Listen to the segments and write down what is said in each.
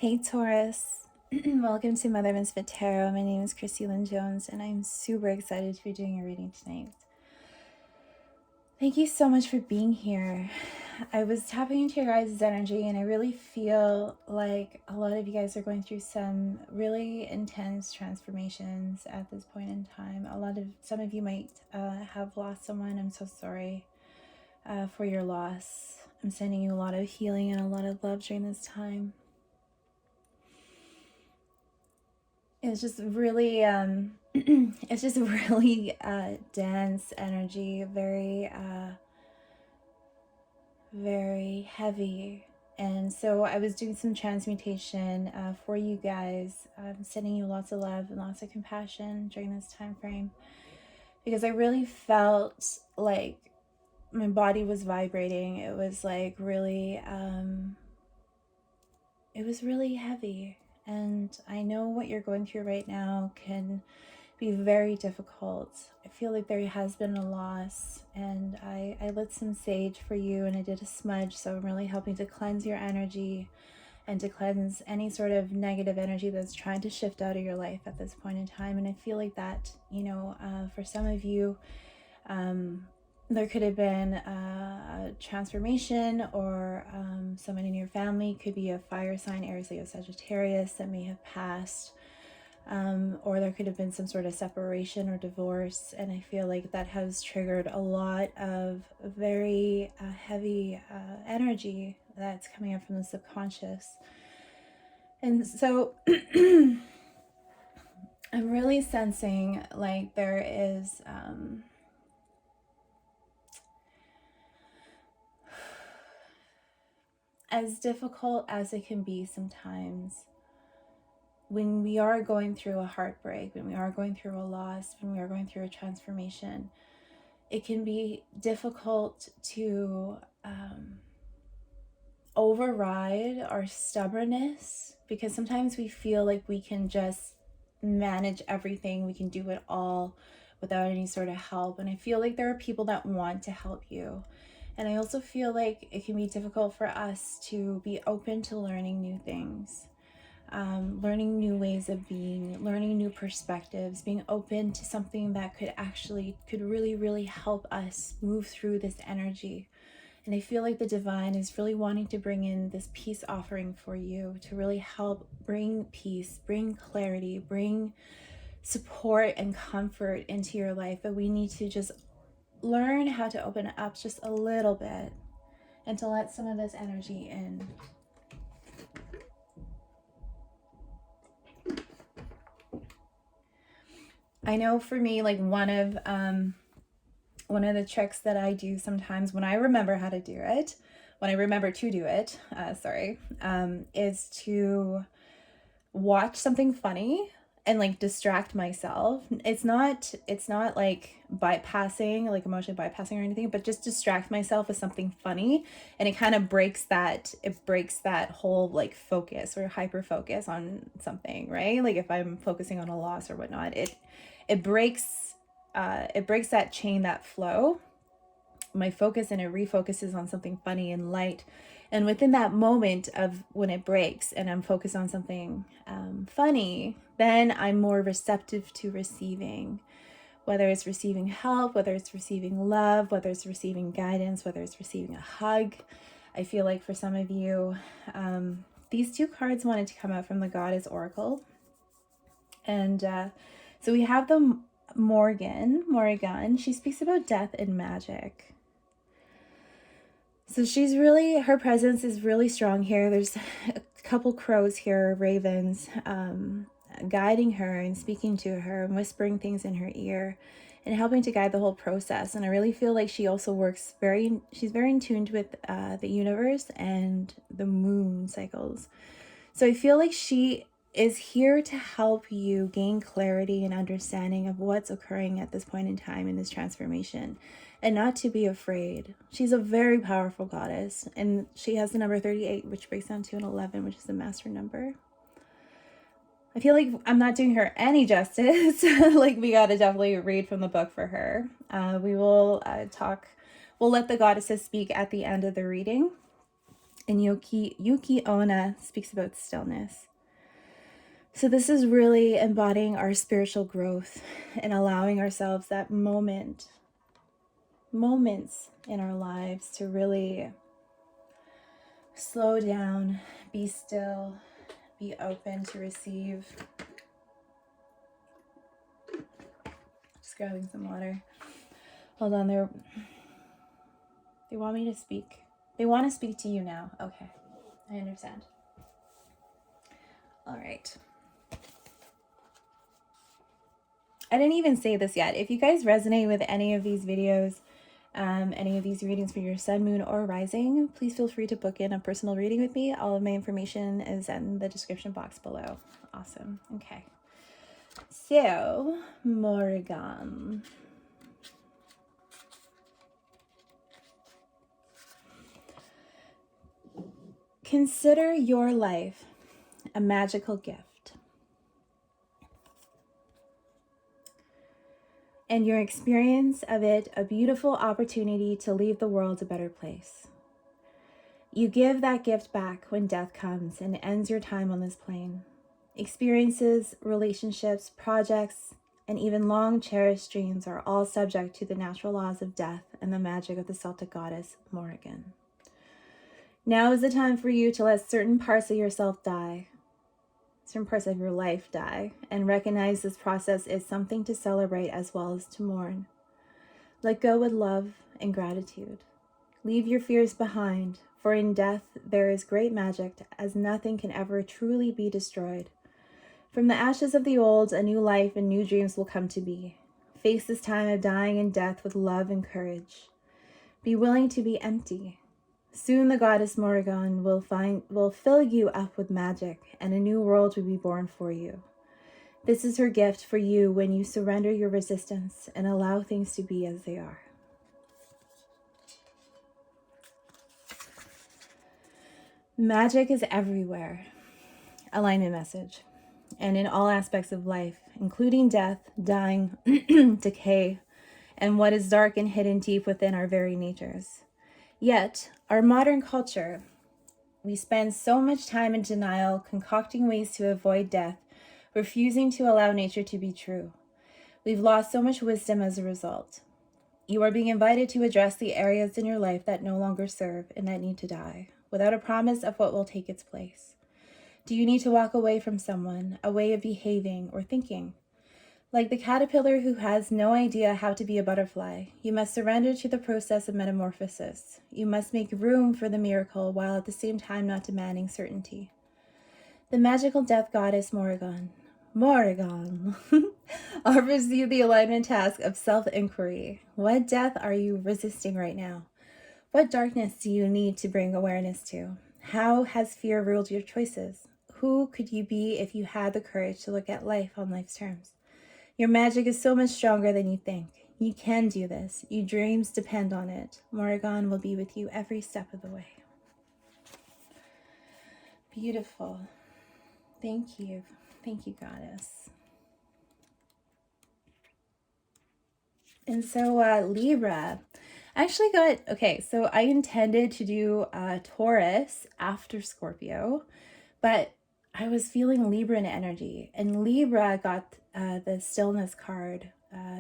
Hey Taurus, welcome to Mother Misfit Tarot. My name is Chrissy Lynn Jones and I'm super excited to be doing a reading tonight. Thank you so much for being here. I was tapping into your guys' energy and I really feel like a lot of you guys are going through some really intense transformations at this point in time. Some of you might have lost someone. I'm so sorry for your loss. I'm sending you a lot of healing and a lot of love during this time. It's just really it's just really dense energy, very heavy. And so I was doing some transmutation for you guys, sending you lots of love and lots of compassion during this time frame, because I really felt like my body was vibrating. It was like really it was really heavy. And I know what you're going through right now can be very difficult. I feel like there has been a loss, and I lit some sage for you and I did a smudge, so I'm really helping to cleanse your energy and to cleanse any sort of negative energy that's trying to shift out of your life at this point in time. And I feel like that, for some of you, there could have been a transformation, or someone in your family could be a fire sign, Aries, Leo, Sagittarius, that may have passed, or there could have been some sort of separation or divorce. And I feel like that has triggered a lot of very heavy energy that's coming up from the subconscious. And so I'm really sensing like there is as difficult as it can be sometimes when we are going through a heartbreak, when we are going through a loss, when we are going through a transformation, it can be difficult to override our stubbornness, because sometimes we feel like we can just manage everything, we can do it all without any sort of help. And I feel like there are people that want to help you. And I also feel like it can be difficult for us to be open to learning new things, learning new ways of being, learning new perspectives, being open to something that could really, really help us move through this energy. And I feel like the divine is really wanting to bring in this peace offering for you to really help bring peace, bring clarity, bring support and comfort into your life. But we need to just learn how to open it up just a little bit and to let some of this energy in. I know for me, like one of the tricks that I do sometimes when I remember how to do it, when I remember to do it, is to watch something funny and like distract myself. It's not like bypassing, like emotionally bypassing or anything, but just distract myself with something funny, and it kind of breaks that whole like focus or hyper focus on something, right? Like if I'm focusing on a loss or whatnot, it breaks that chain, that flow, my focus, and it refocuses on something funny and light. And within that moment of when it breaks and I'm focused on something funny, then I'm more receptive to receiving, whether it's receiving help, whether it's receiving love, whether it's receiving guidance, whether it's receiving a hug. I feel like for some of you, these two cards wanted to come out from the Goddess Oracle. And so we have the Morrigan. She speaks about death and magic. So her presence is really strong here. There's a couple crows here, ravens, guiding her and speaking to her and whispering things in her ear and helping to guide the whole process. And I really feel like she also she's very in tune with the universe and the moon cycles. So I feel like she is here to help you gain clarity and understanding of what's occurring at this point in time in this transformation, and not to be afraid. She's a very powerful goddess, and she has the number 38, which breaks down to an 11, which is the master number. I feel like I'm not doing her any justice. Like we gotta definitely read from the book for her. We will we'll let the goddesses speak at the end of the reading. And Yuki Onna speaks about stillness. So this is really embodying our spiritual growth and allowing ourselves that moments in our lives to really slow down, be still, be open to receive. Just grabbing some water. Hold on, they want me to speak. They want to speak to you now. Okay, I understand. All right. I didn't even say this yet. If you guys resonate with any of these videos, any of these readings for your sun, moon, or rising, please feel free to book in a personal reading with me. All of my information is in the description box below. Awesome. Okay. So, Morrigan. Consider your life a magical gift, and your experience of it a beautiful opportunity to leave the world a better place. You give that gift back when death comes and ends your time on this plane. Experiences, relationships, projects, and even long cherished dreams are all subject to the natural laws of death and the magic of the Celtic goddess Morrigan. Now is the time for you to let certain parts of yourself die, certain parts of your life die, and recognize this process is something to celebrate as well as to mourn. Let go with love and gratitude. Leave your fears behind, for in death there is great magic, as nothing can ever truly be destroyed. From the ashes of the old, a new life and new dreams will come to be. Face this time of dying and death with love and courage. Be willing to be empty. Soon the goddess Morrigan will fill you up with magic, and a new world will be born for you. This is her gift for you when you surrender your resistance and allow things to be as they are. Magic is everywhere. Alignment message. And in all aspects of life, including death, dying, decay, and what is dark and hidden deep within our very natures. Yet, our modern culture, we spend so much time in denial, concocting ways to avoid death, refusing to allow nature to be true. We've lost so much wisdom as a result. You are being invited to address the areas in your life that no longer serve and that need to die, without a promise of what will take its place. Do you need to walk away from someone, a way of behaving or thinking? Like the caterpillar who has no idea how to be a butterfly, you must surrender to the process of metamorphosis. You must make room for the miracle while at the same time not demanding certainty. The magical death goddess Morrigan offers you the alignment task of self-inquiry. What death are you resisting right now? What darkness do you need to bring awareness to? How has fear ruled your choices? Who could you be if you had the courage to look at life on life's terms? Your magic is so much stronger than you think. You can do this. Your dreams depend on it. Morrigan will be with you every step of the way. Beautiful. Thank you. Thank you, goddess. And so Libra, I actually got, okay, so I intended to do Taurus after Scorpio, but I was feeling Libran energy, and Libra got the stillness card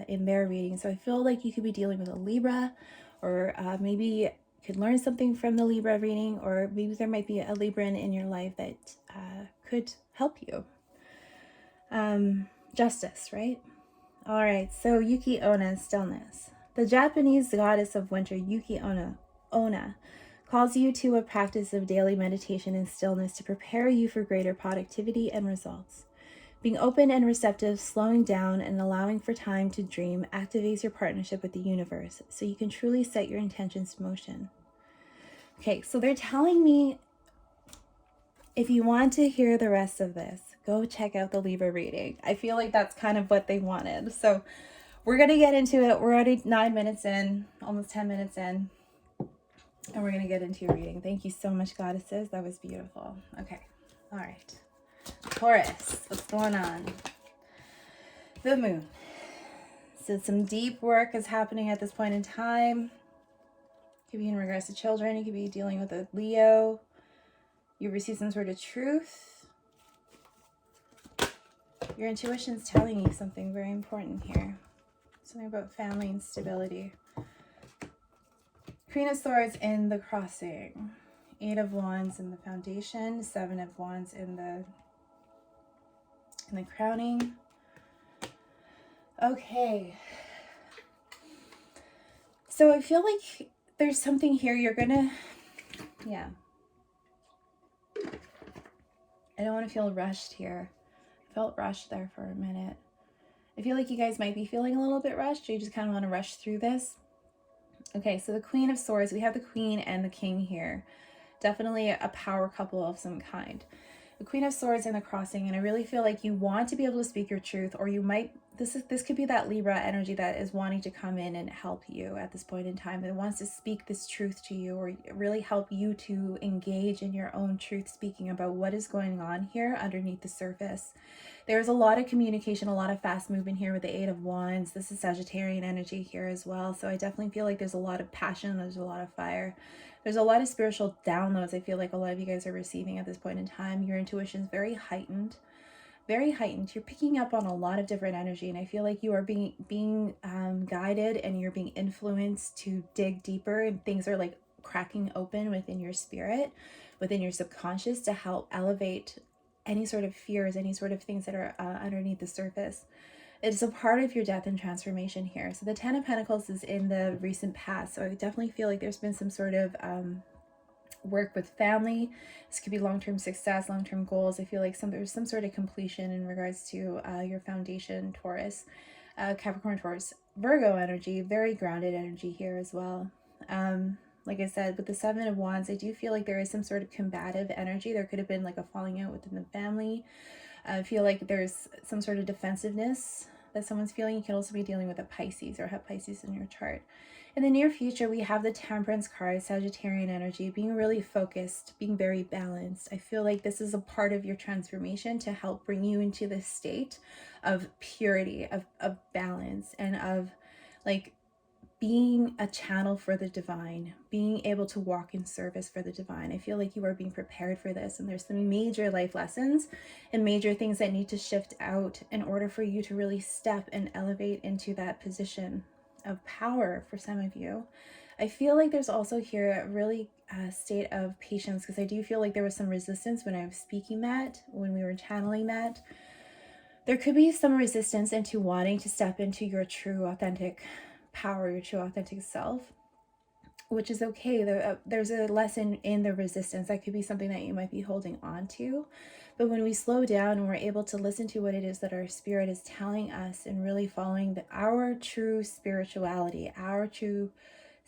in their reading. So I feel like you could be dealing with a Libra, or maybe you could learn something from the Libra reading, or maybe there might be a Libran in your life that could help you. Justice, right? All right, so Yuki Onna, stillness. The Japanese goddess of winter, Yuki Onna, calls you to a practice of daily meditation and stillness to prepare you for greater productivity and results. Being open and receptive, slowing down, and allowing for time to dream activates your partnership with the universe so you can truly set your intentions to motion. Okay, so they're telling me if you want to hear the rest of this, go check out the Libra reading. I feel like that's kind of what they wanted. So we're going to get into it. We're already 9 minutes in, almost 10 minutes in, and we're going to get into your reading. Thank you so much, goddesses. That was beautiful. Okay. All right. Taurus, what's going on? The moon. So some deep work is happening at this point in time. Could be in regards to children. You could be dealing with a Leo. You receive some sort of truth. Your intuition's telling you something very important here. Something about family and stability. Queen of Swords in the crossing. 8 of Wands in the foundation. 7 of Wands in the crowning. Okay. So I feel like there's something here you're gonna, yeah. I don't want to feel rushed here. I felt rushed there for a minute. I feel like you guys might be feeling a little bit rushed. You just kind of want to rush through this. Okay, so the Queen of Swords, we have the Queen and the King here. Definitely a power couple of some kind. The Queen of Swords in the crossing, and I really feel like you want to be able to speak your truth, or you might, this could be that Libra energy that is wanting to come in and help you at this point in time, that wants to speak this truth to you, or really help you to engage in your own truth speaking about what is going on here underneath the surface. There's a lot of communication, a lot of fast movement here with the 8 of Wands. This is Sagittarian energy here as well. So I definitely feel like there's a lot of passion, there's a lot of fire. There's a lot of spiritual downloads I feel like a lot of you guys are receiving at this point in time. Your intuition is very heightened. Very heightened. You're picking up on a lot of different energy, and I feel like you are being guided, and you're being influenced to dig deeper, and things are like cracking open within your spirit, within your subconscious, to help elevate any sort of fears, any sort of things that are underneath the surface. It's a part of your death and transformation here. So the 10 of Pentacles is in the recent past. So I definitely feel like there's been some sort of work with family. This could be long-term success, long-term goals. I feel like there's some sort of completion in regards to your foundation, Taurus, Capricorn, Taurus, Virgo energy, very grounded energy here as well. Like I said, with the 7 of Wands, I do feel like there is some sort of combative energy. There could have been like a falling out within the family. I feel like there's some sort of defensiveness that someone's feeling. You can also be dealing with a Pisces or have Pisces in your chart. In the near future, we have the Temperance card, Sagittarian energy, being really focused, being very balanced. I feel like this is a part of your transformation to help bring you into this state of purity, of balance, and of like being a channel for the divine, being able to walk in service for the divine. I feel like you are being prepared for this, and there's some major life lessons and major things that need to shift out in order for you to really step and elevate into that position of power for some of you. I feel like there's also here a really state of patience, because I do feel like there was some resistance when I was speaking that, when we were channeling that. There could be some resistance into wanting to step into your true authentic power, your true authentic self, which is okay. There's a lesson in the resistance. That could be something that you might be holding on to. But when we slow down and we're able to listen to what it is that our spirit is telling us, and really following our true spirituality, our true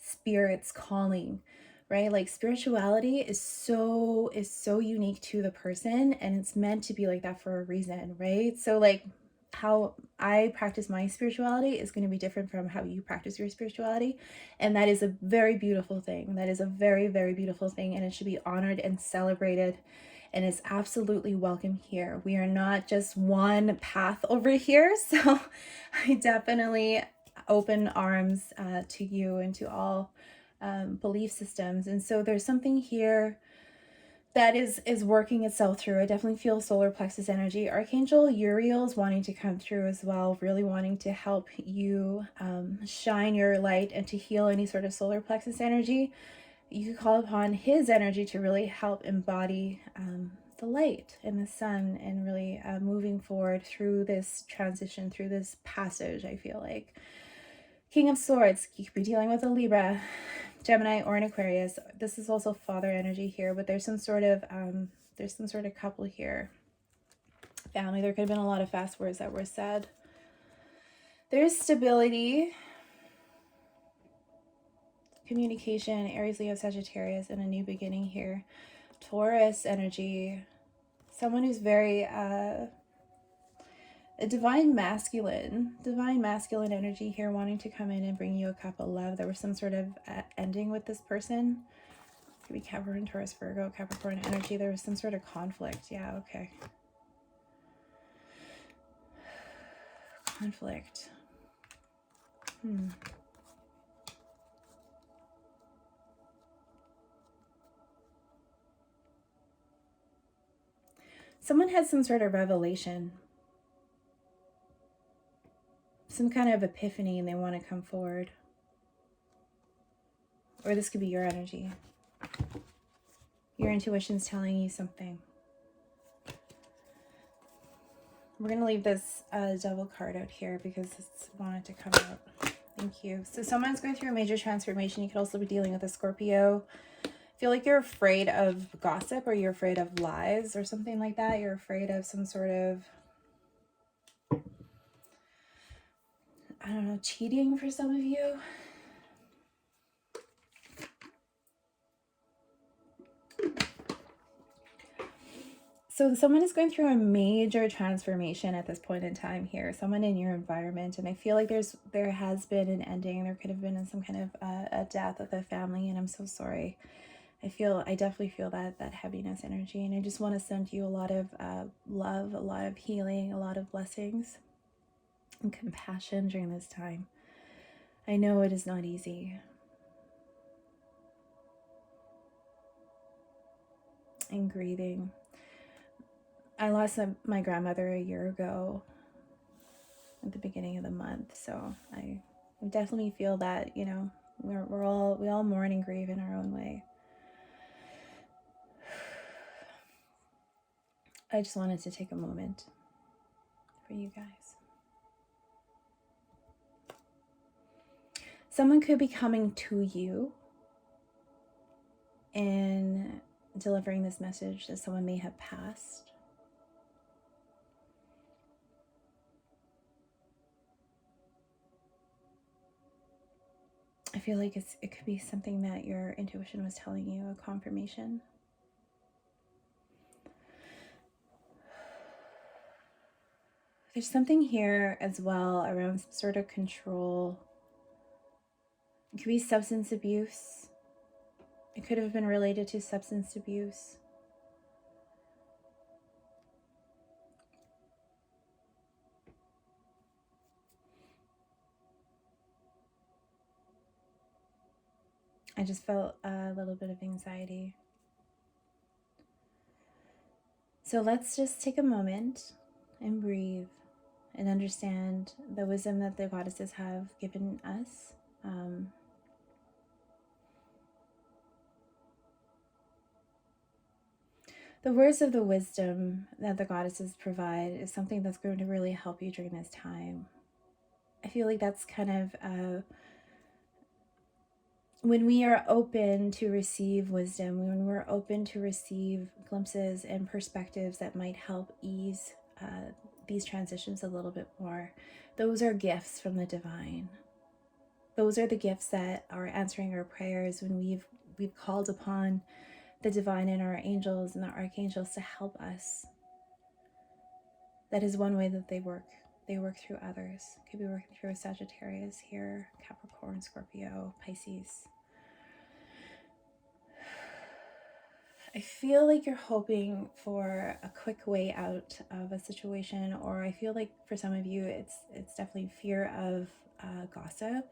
spirit's calling, right? Like spirituality is so unique to the person, and it's meant to be like that for a reason, right? So like how I practice my spirituality is going to be different from how you practice your spirituality. And that is a very beautiful thing. That is a very, very beautiful thing. And it should be honored and celebrated. And it's absolutely welcome here. We are not just one path over here. So I definitely open arms to you and to all belief systems. And so there's something here that is working itself through. I definitely feel solar plexus energy. Archangel Uriel is wanting to come through as well, really wanting to help you shine your light and to heal any sort of solar plexus energy. You could call upon his energy to really help embody the light and the sun, and really moving forward through this transition, through this passage, I feel like. King of Swords, you could be dealing with a Libra, Gemini, or an Aquarius. This is also father energy here, but there's some sort of couple here. Family. There could have been a lot of fast words that were said. There's stability, communication, Aries, Leo, Sagittarius, and a new beginning here. Taurus energy. Someone who's very a divine masculine energy here, wanting to come in and bring you a cup of love. There was some sort of ending with this person. It could be Capricorn, Taurus, Virgo, Capricorn energy. There was some sort of conflict. Yeah, okay. Conflict. Someone had some sort of revelation, some kind of epiphany, and they want to come forward. Or this could be your energy. Your intuition's telling you something. We're going to leave this devil card out here because it's wanted to come out. Thank you. So someone's going through a major transformation. You could also be dealing with a Scorpio. I feel like you're afraid of gossip, or you're afraid of lies or something like that. You're afraid of some sort of, I don't know, cheating for some of you. So someone is going through a major transformation at this point in time here. Someone in your environment, and I feel like there has been an ending. There could have been some kind of a death of the family, and I'm so sorry. I definitely feel that heaviness energy, and I just want to send you a lot of love, a lot of healing, a lot of blessings and compassion during this time. I know it is not easy. And grieving. I lost my grandmother a year ago at the beginning of the month, so I definitely feel that, you know, we all mourn and grieve in our own way. I just wanted to take a moment for you guys. Someone could be coming to you and delivering this message that someone may have passed. I feel like it could be something that your intuition was telling you, a confirmation. There's something here as well around some sort of control. It could be substance abuse. It could have been related to substance abuse. I just felt a little bit of anxiety. So let's just take a moment and breathe and understand the wisdom that the goddesses have given us. The words of the wisdom that the goddesses provide is something that's going to really help you during this time. I feel like that's kind of when we are open to receive wisdom, when we're open to receive glimpses and perspectives that might help ease these transitions a little bit more, those are gifts from the divine. Those are the gifts that are answering our prayers when we've called upon the divine and our angels and the archangels to help us. That is one way that they work. They work through others. Could be working through a Sagittarius here, Capricorn, Scorpio, Pisces. I feel like you're hoping for a quick way out of a situation, or I feel like for some of you, it's definitely fear of gossip.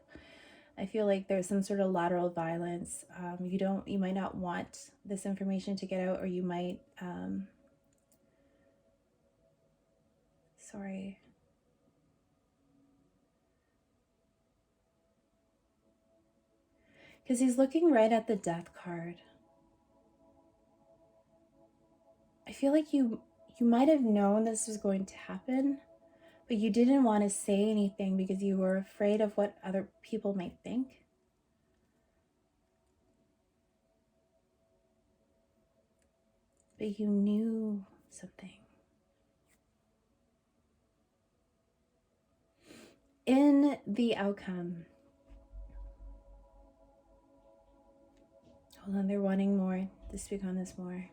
I feel like there's some sort of lateral violence. You might not want this information to get out, or you might, sorry. Because he's looking right at the death card. I feel like you might have known this was going to happen, but you didn't want to say anything because you were afraid of what other people might think. But you knew something. In the outcome, hold on, they're wanting more to speak on this more.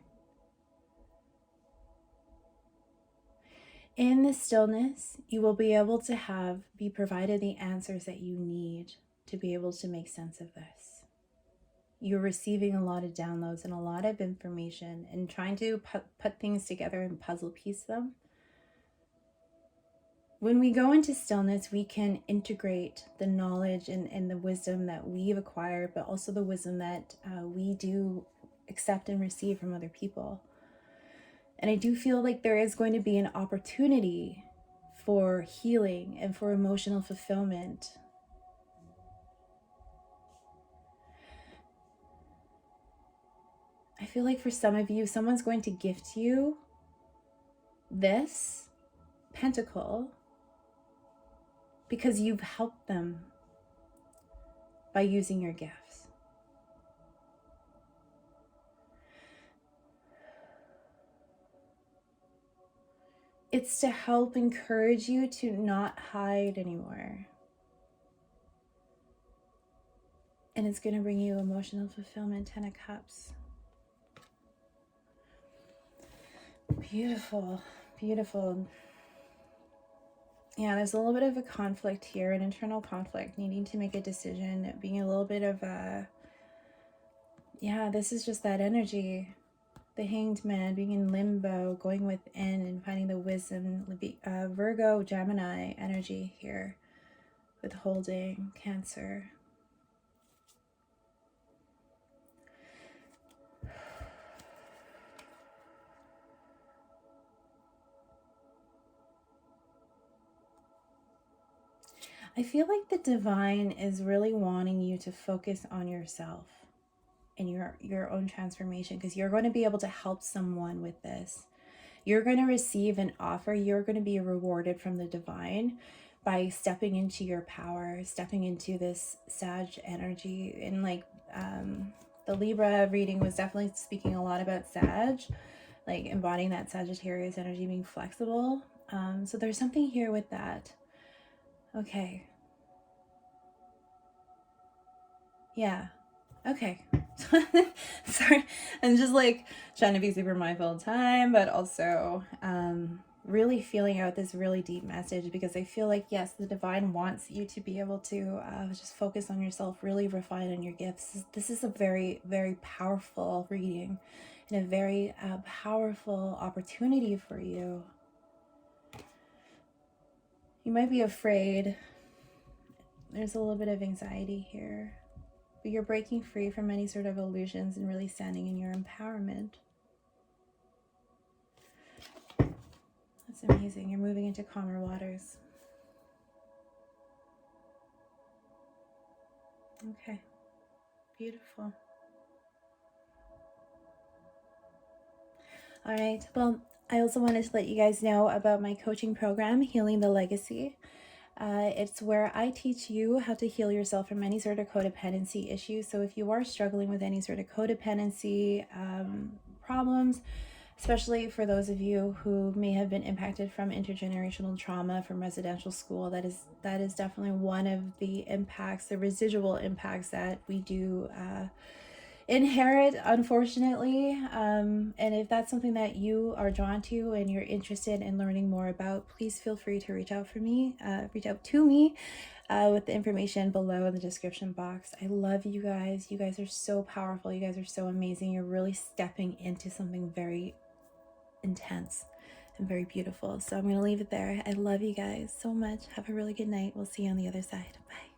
In the stillness, you will be able to be provided the answers that you need to be able to make sense of this. You're receiving a lot of downloads and a lot of information and trying to put things together and puzzle piece them. When we go into stillness, we can integrate the knowledge and the wisdom that we've acquired, but also the wisdom that we do accept and receive from other people. And I do feel like there is going to be an opportunity for healing and for emotional fulfillment. I feel like for some of you, someone's going to gift you this pentacle because you've helped them by using your gifts. It's to help encourage you to not hide anymore. And it's going to bring you emotional fulfillment. 10 of Cups. Beautiful, beautiful. Yeah, there's a little bit of a conflict here, an internal conflict, needing to make a decision, being a little bit of a, yeah, this is just that energy. The Hanged Man, being in limbo, going within and finding the wisdom. Virgo, Gemini energy here, withholding, Cancer. I feel like the divine is really wanting you to focus on yourself and your own transformation, because you're going to be able to help someone with this. You're going to receive an offer. You're going to be rewarded from the divine by stepping into your power, stepping into this Sag energy. And like the Libra reading was definitely speaking a lot about Sag, like embodying that Sagittarius energy, being flexible. So there's something here with that. Okay. Yeah. Okay. Sorry. I'm just like trying to be super mindful of time, but also really feeling out this really deep message, because I feel like, yes, the divine wants you to be able to just focus on yourself, really refine on your gifts. This is a very, very powerful reading and a very powerful opportunity for you. You might be afraid. There's a little bit of anxiety here. But you're breaking free from any sort of illusions and really standing in your empowerment. That's amazing. You're moving into calmer waters. Okay. Beautiful. All right. Well, I also wanted to let you guys know about my coaching program, Healing the Legacy. It's where I teach you how to heal yourself from any sort of codependency issues. So if you are struggling with any sort of codependency problems, especially for those of you who may have been impacted from intergenerational trauma from residential school, that is definitely one of the impacts, the residual impacts that we do inherit, unfortunately. And if that's something that you are drawn to and you're interested in learning more about, please feel free to reach out to me with the information below in the description box. I love you guys. You guys are so powerful. You guys are so amazing. You're really stepping into something very intense and very beautiful. So I'm going to leave it there. I love you guys so much. Have a really good night. We'll see you on the other side. Bye.